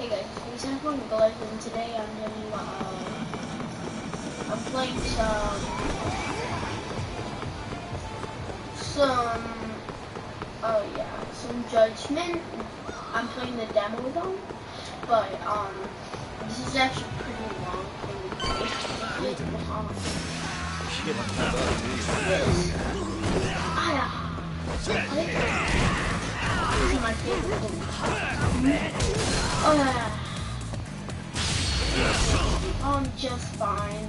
Hey guys, it's Simple Glitch, and today I'm doing, I'm playing some Judgment. I'm playing the demo though, but, this is actually pretty long for me. This is my favorite move. I'm just fine.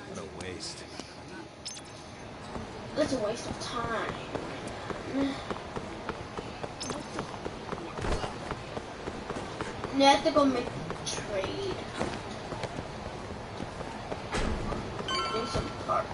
What a waste. That's a waste of time. You have to go make a trade. Do some park.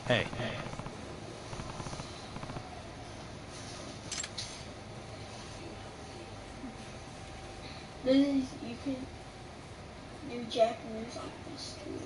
Hey. This is, you can do Japanese on this too.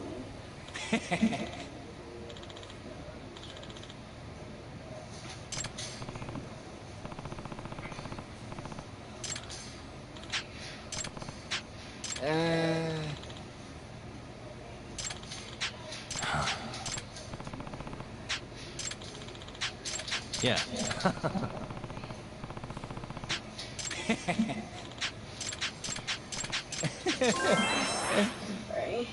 Yeah. Right.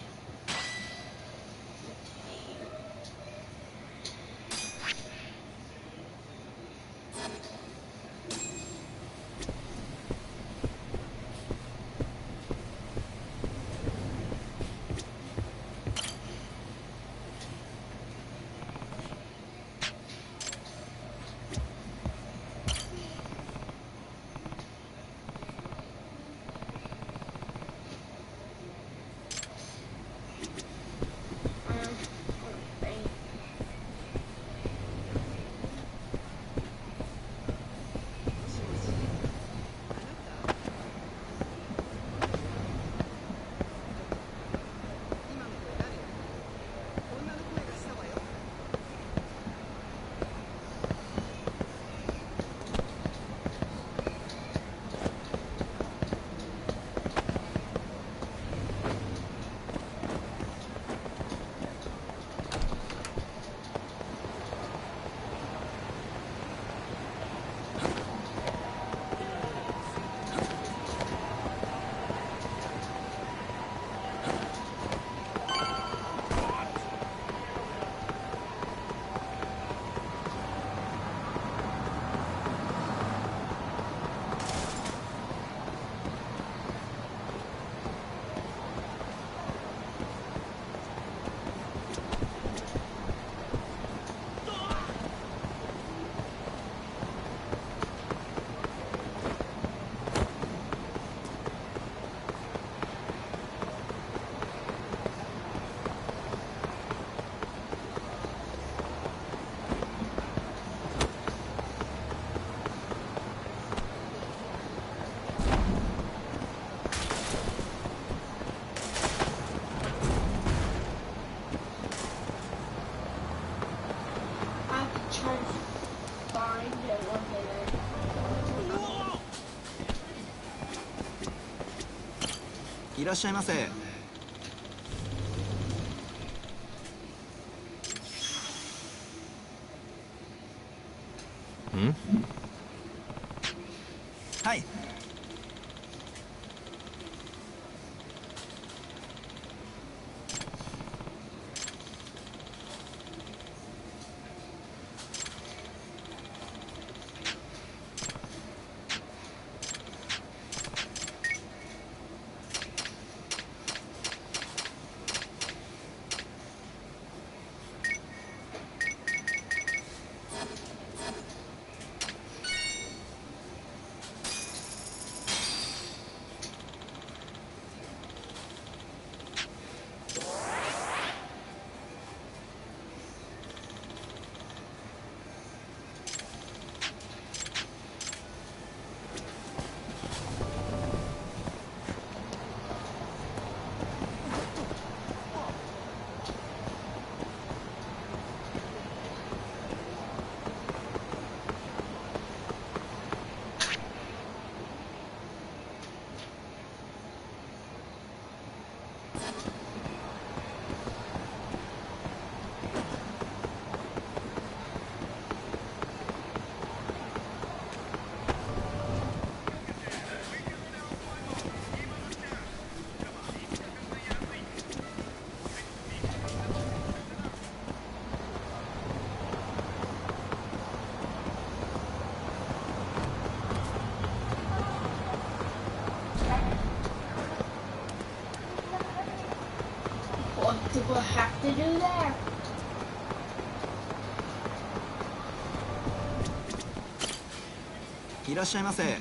いらっしゃいませ。はい。do there?いらっしゃいませ。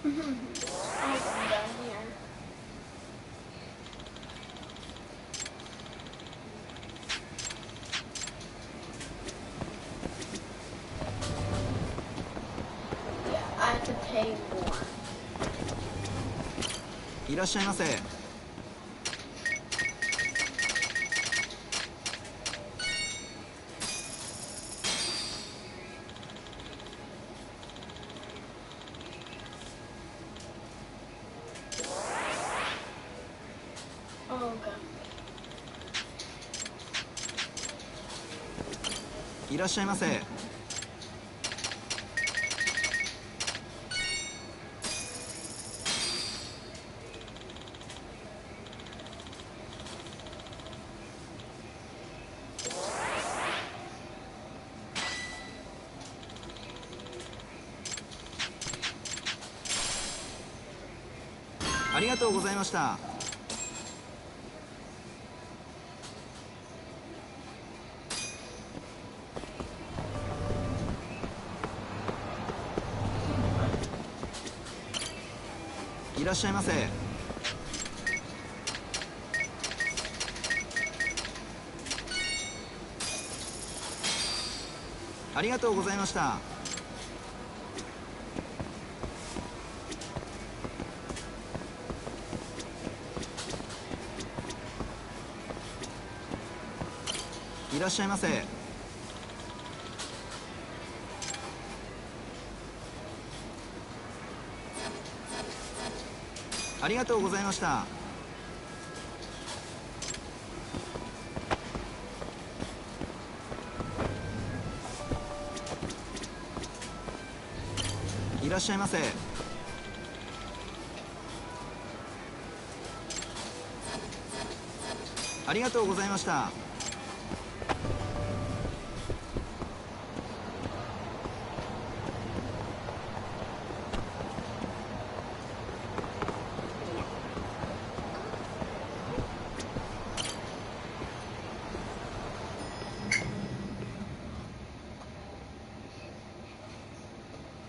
I'm done here. Yeah, I have to pay more. いらっしゃいませ。Oh, okay. いらっしゃいませ。ありがとうございました。いらっしゃいませ。ありがとうございました。いらっしゃいませ。ありがとうございました。いらっしゃいませ。ありがとうございました。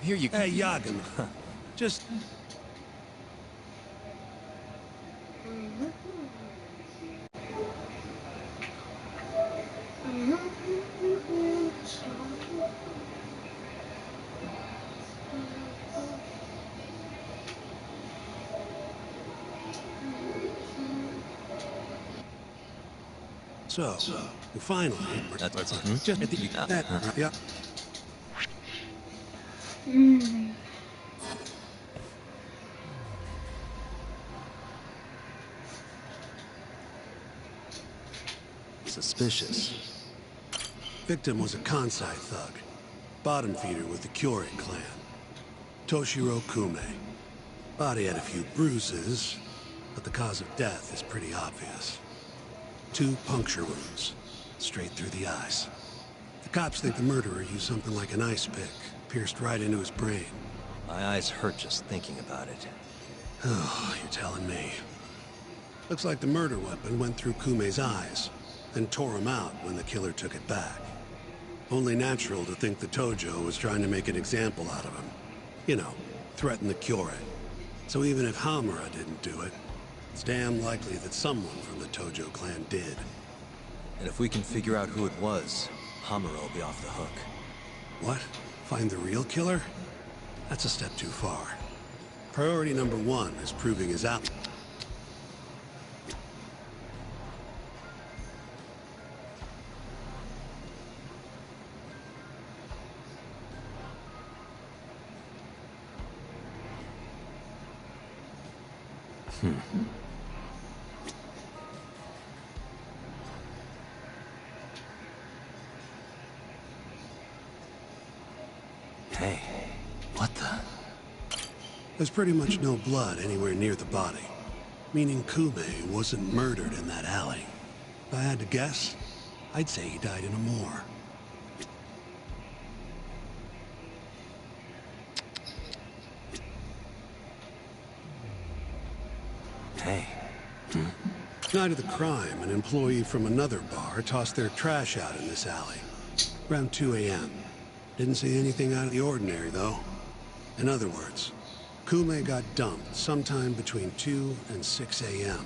Here you go. Hey, Yagen. Just... So, finally, That's just at the that yeah. Suspicious. Victim was a Kansai thug, bottom feeder with the Kyorin clan. Toshiro Kume. Body had a few bruises, but the cause of death is pretty obvious. 2 puncture wounds, straight through the eyes. The cops think the murderer used something like an ice pick, pierced right into his brain. My eyes hurt just thinking about it. Oh, you're telling me. Looks like the murder weapon went through Kume's eyes, then tore him out when the killer took it back. Only natural to think the Tojo was trying to make an example out of him. You know, threaten the Kyorin. So even if Hamura didn't do it, it's damn likely that someone from the Tojo clan did. And if we can figure out who it was, Hamura will be off the hook. What? Find the real killer? That's a step too far. Priority number one is proving his out. Hey, what the? There's pretty much no blood anywhere near the body, meaning Kume wasn't murdered in that alley. If I had to guess, I'd say he died in a moor. Hey. Night of the crime, an employee from another bar tossed their trash out in this alley. Around 2 a.m. Didn't see anything out of the ordinary, though. In other words, Kume got dumped sometime between 2 and 6 a.m.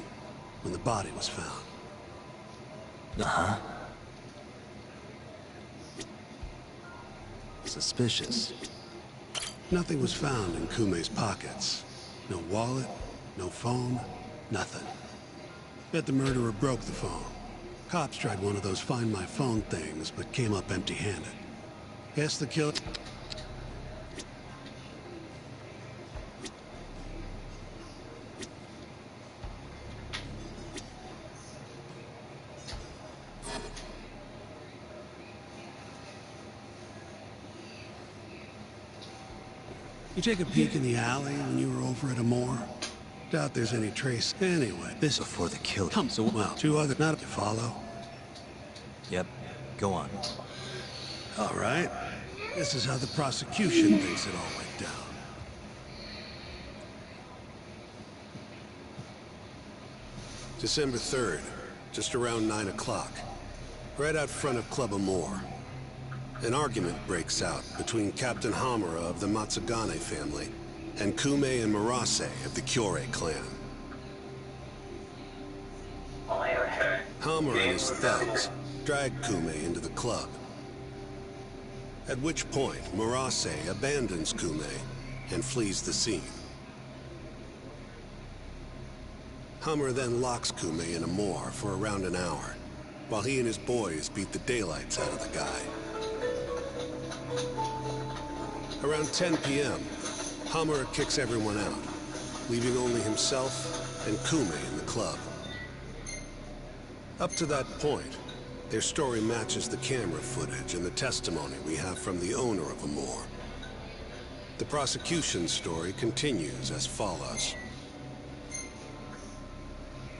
when the body was found. Uh-huh. Suspicious. Nothing was found in Kume's pockets. No wallet, no phone, nothing. Bet the murderer broke the phone. Cops tried one of those Find My Phone things, but came up empty-handed. Guess the killer... You take a peek in the alley when you were over at Amore? Doubt there's any trace. Anyway, this... Before the kill. So, well, two other... Not to follow. Yep. Go on. All right. This is how the prosecution thinks it all went down. December 3rd, just around 9 o'clock. Right out front of Club Amore. An argument breaks out between Captain Hamura of the Matsugane family and Kume and Murase of the Kyorei clan. Hamura and his thugs drag Kume into the club. At which point, Murase abandons Kume and flees the scene. Hamura then locks Kume in Amore for around an hour, while he and his boys beat the daylights out of the guy. Around 10 p.m., Hamura kicks everyone out, leaving only himself and Kume in the club. Up to that point, their story matches the camera footage and the testimony we have from the owner of Amore. The prosecution's story continues as follows.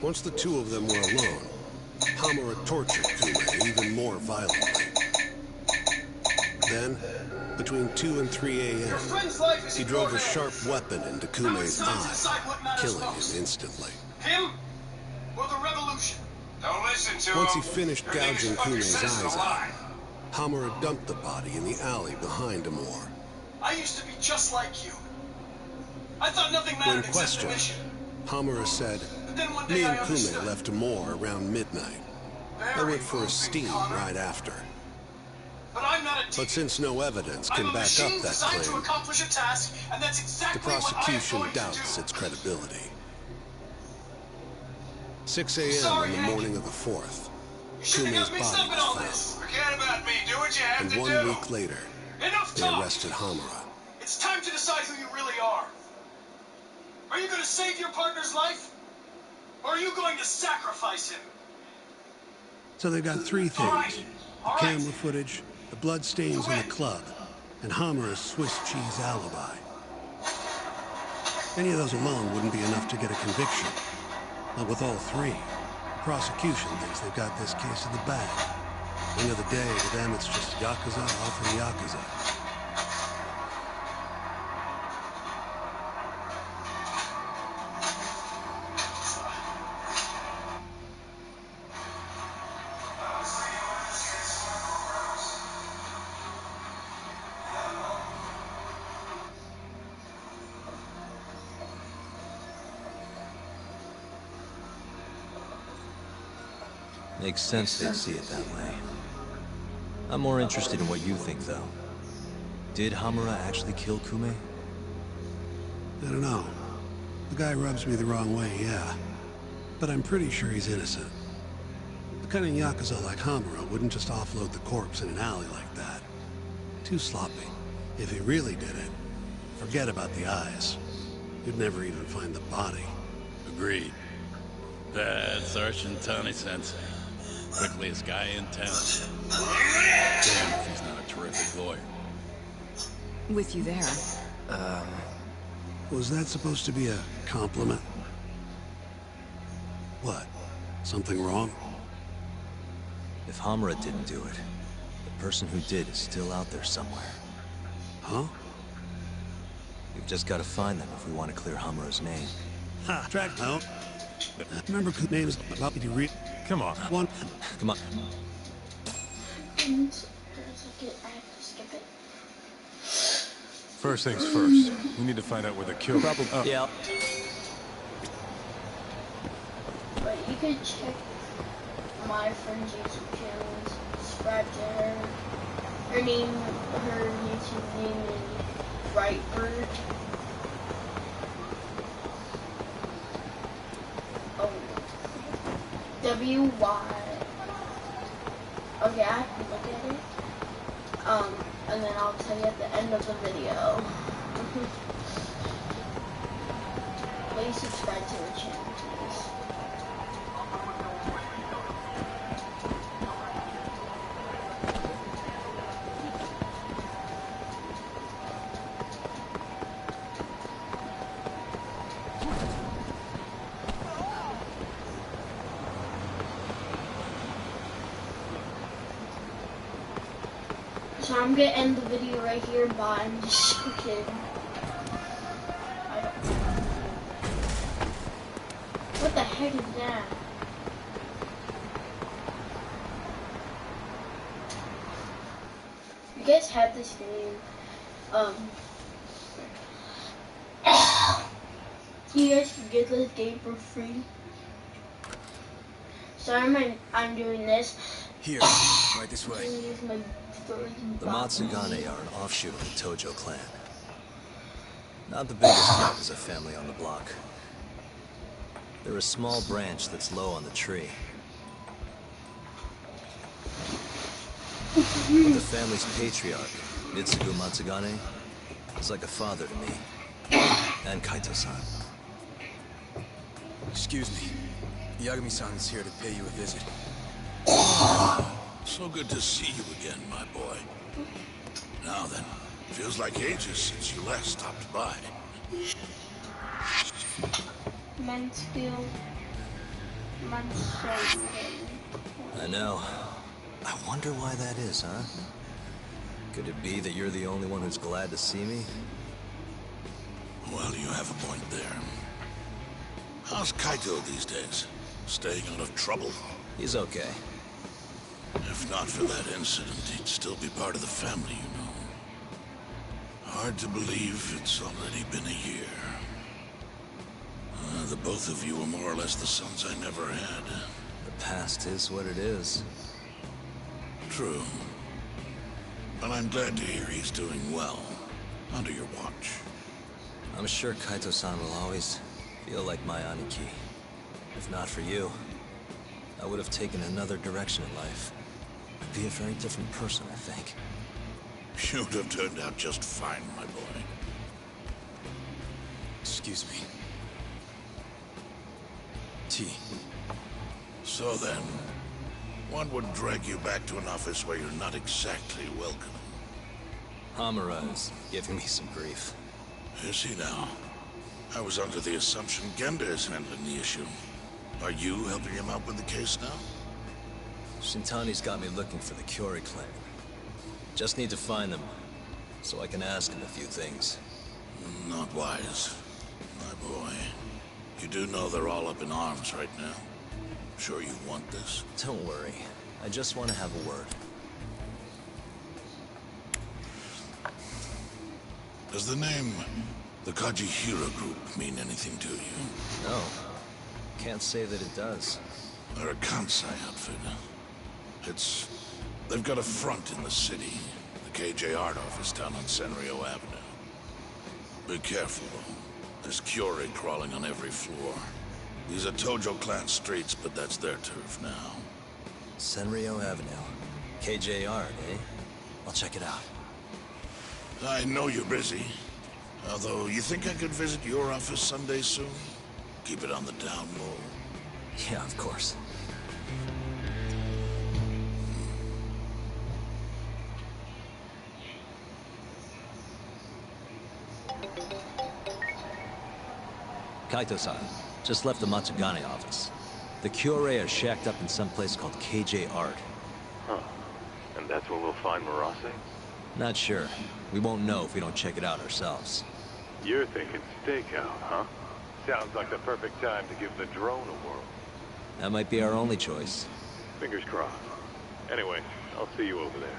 Once the two of them were alone, Hamura tortured Kume even more violently. Then, between 2 and 3 a.m., he drove a sharp weapon into Kume's eye, killing him instantly. Him or the revolution? Don't listen to him. Once he finished gouging Kume's eyes out, Hamura dumped the body in the alley behind Amore. I used to be just like you. I thought nothing When mattered except the questioned, mission. Hamura said, But then one day "Me and I understood. Kume left Amore around midnight. I went for a steam right after. But I'm not a But teacher. since no evidence I'm can a back machine up that designed to claim, accomplish a task, and that's the exactly prosecution what I am going doubts to do. its credibility. 6 a.m. Sorry, on the Hank. morning of the 4th, You shouldn't Kume's have mixed body up in all was this. found. Forget about me. Do what you have And to 1 do. week later, Enough they talk. arrested Hamura. It's time to decide who you really are. Are you going to save your partner's life? Or are you going to sacrifice him? So they've got three All right. things. The All right. camera footage, the blood stains in the club, and Hamura's Swiss cheese alibi. Any of those alone wouldn't be enough to get a conviction. But with all three, the prosecution thinks they've got this case in the bag. End of the day, to them it's just Yakuza offering Yakuza. Makes sense they'd see it that way. I'm more interested in what you think, though. Did Hamura actually kill Kume? I don't know. The guy rubs me the wrong way, yeah. But I'm pretty sure he's innocent. The kind of Yakuza like Hamura wouldn't just offload the corpse in an alley like that. Too sloppy. If he really did it, forget about the eyes. You'd never even find the body. Agreed. That's our Shintani-sensei. Quickliest guy in town. Damn if he's not a terrific lawyer. With you there. Was that supposed to be a compliment? What? Something wrong? If Hamura didn't do it, the person who did is still out there somewhere. Huh? We've just got to find them if we want to clear Hamura's name. Ha! Track out. Remember whose name is about to read? Come on. One. Come on. And there's like I have to skip it. First things first. We need to find out where the kill. Yeah. But you could check my friend YouTube channel, subscribe to her. Her YouTube name is Brightbird. Oh, W-Y. Okay, I have to look at it. And then I'll tell you at the end of the video. Please subscribe to her channel, please. So I'm gonna end the video right here, but I'm just kidding. What the heck is that? You guys have this game. You guys can get this game for free. So I'm doing this. Here, right this I'm way. gonna use my The Matsugane are an offshoot of the Tojo clan. Not the biggest Yakuza family on the block. They're a small branch that's low on the tree. But the family's patriarch, Mitsugu Matsugane, is like a father to me. And Kaito-san. Excuse me. Yagami-san is here to pay you a visit. So good to see you again, my boy. Now then, feels like ages since you last stopped by. Mansfield. I know. I wonder why that is, huh? Could it be that you're the only one who's glad to see me? Well, you have a point there. How's Kaito these days? Staying out of trouble? He's okay. If not for that incident, he'd still be part of the family, you know. Hard to believe it's already been a year. The both of you are more or less the sons I never had. The past is what it is. True. But I'm glad to hear he's doing well, under your watch. I'm sure Kaito-san will always feel like my Aniki. If not for you, I would have taken another direction in life. I'd be a very different person, I think. You'd have turned out just fine, my boy. Excuse me. Tea. So then, what would drag you back to an office where you're not exactly welcome? Hamura is giving me some grief. Is he now? I was under the assumption Genda is handling the issue. Are you helping him out with the case now? Shintani's got me looking for the Kyori clan. Just need to find them, so I can ask him a few things. Not wise, my boy. You do know they're all up in arms right now. Sure you want this? Don't worry. I just want to have a word. Does the name the Kajihira Group mean anything to you? No. Can't say that it does. They're a Kansai outfit. They've got a front in the city. KJ Art office down on Senrio Avenue. Be careful, though. There's Curie crawling on every floor. These are Tojo clan streets, but that's their turf now. Senrio Avenue. KJ Art, eh? I'll check it out. I know you're busy. Although, you think I could visit your office someday soon? Keep it on the down low. Yeah, of course. Kaito-san, just left the Matsugane office. The Curé are shacked up in some place called KJ Art. Huh. And that's where we'll find Murase? Not sure. We won't know if we don't check it out ourselves. You're thinking stakeout, huh? Sounds like the perfect time to give the drone a whirl. That might be our only choice. Fingers crossed. Anyway, I'll see you over there.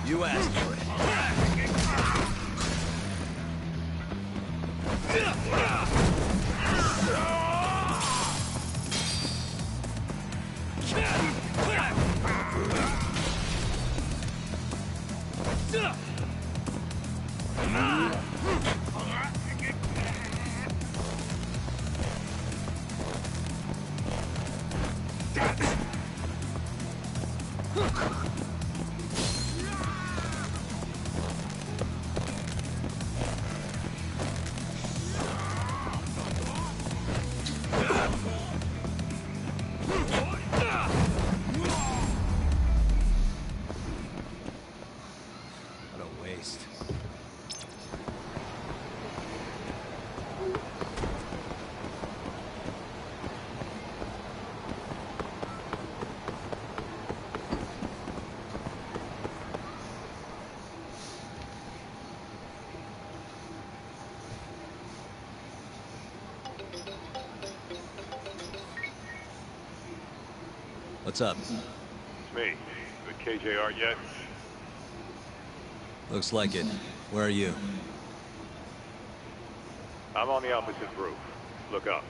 You asked for it. What's up? It's me. You at KJR yet? Looks like it. Where are you? I'm on the opposite roof. Look up.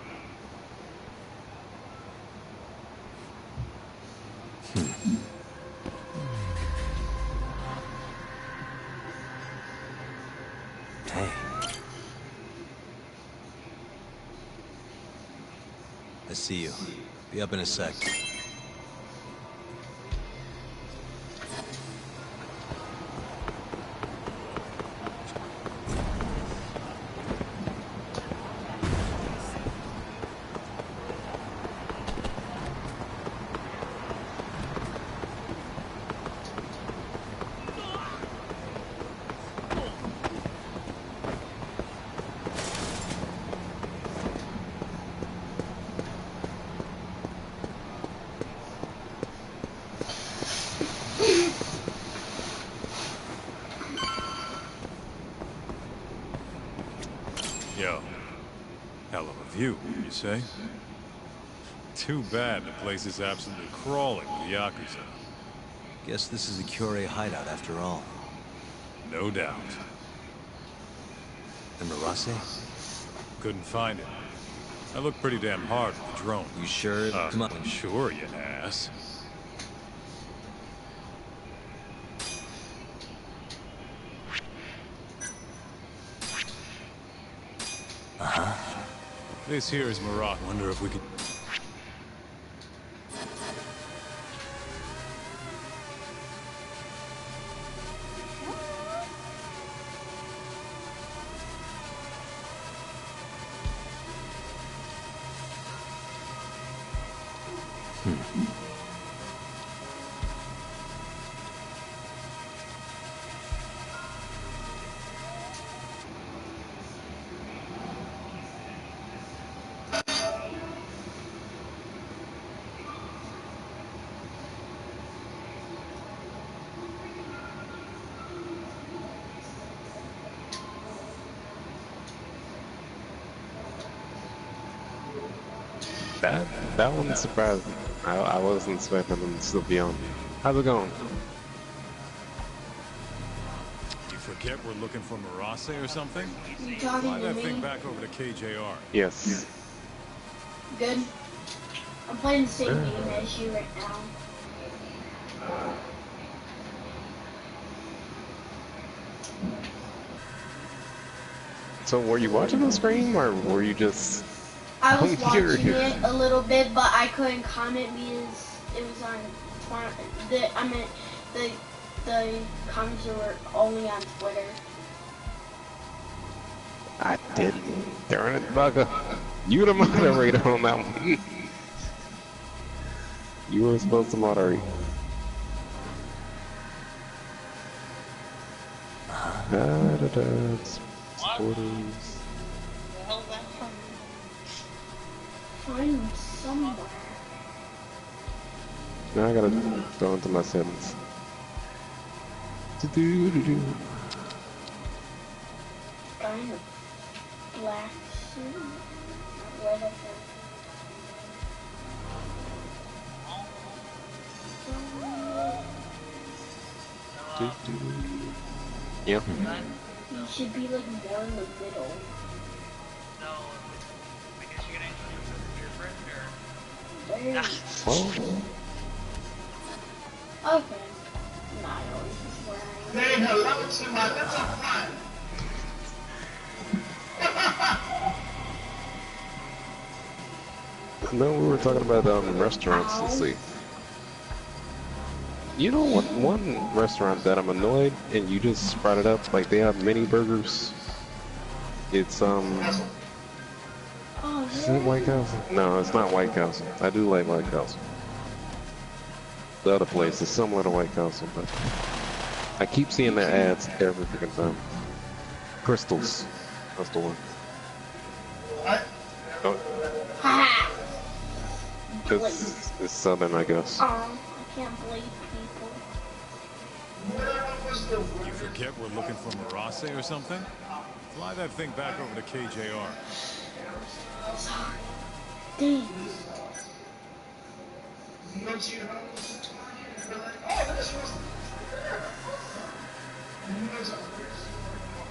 Hey. I see you. Be up in a sec. Yo. Hell of a view, you say? Too bad the place is absolutely crawling with Yakuza. Guess this is a Kyorei hideout after all. No doubt. And Murase? Couldn't find it. I looked pretty damn hard with the drone. You sure? Come on. Sure, you ass. This here is Marat. Wonder if we could... That one surprised me. I wasn't expecting them to still be on. How's it going? You forget we're looking for Murase or something? You talking Fly to that me? thing back over to KJR. Yes. Good. I'm playing the same game as you right now. So were you watching the stream or were you just... I was watching curious. it a little bit, but I couldn't comment because it was on the comments were only on Twitter. I didn't. Darn it, bugger. You the moderator on that one. You were supposed to moderate. Supporters. Find them somewhere. Now I gotta go into my settings. Find a black suit. Whatever. Yeah. You should be like more in the middle. There. Well, Okay. Niles is wearing. Say hello to my little friend. no, we were talking about restaurants. Let's see. You know what? One restaurant that I'm annoyed, and you just brought it up. Like they have mini burgers. It's Oh, Is it White Castle? No, it's not White Castle. I do like White Castle. The other place is similar to White Castle, but I keep seeing their ads every freaking time. Crystals. That's the one. Oh, Ha! it's southern, I guess. Oh, I can't believe people. You forget we're looking for Murase or something? Fly that thing back over to KJR. Sorry. Dang. You go to your house, you're like, oh, this was there. And you go to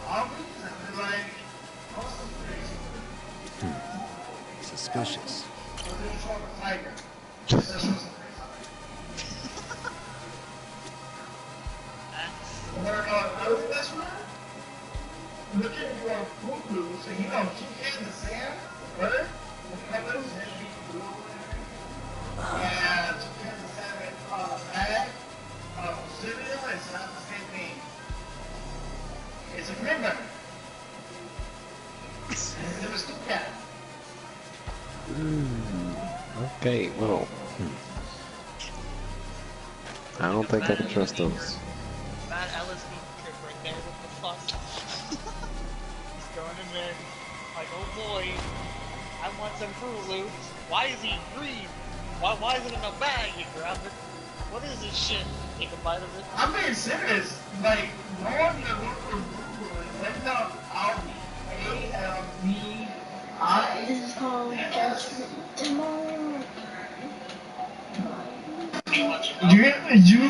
Aubrey, and they're like, awesome. Suspicious. Look at your poo-poo, so you know, two kids in the sand, right? And two kids in the sand with a bag of cereal, it's not the same thing. It's a commitment. There was two cats. Okay, well. I don't think I can trust those. That LSD trip right there, what the fuck? He's going in there, like, oh boy, I want some Fruit Loops. Why is he green? Why is it in a bag? You grab it. What is this shit? Take a bite of it. I'm being serious. Like, no one can look for right now. A-L-B-I. This is called Judgment Tomorrow. You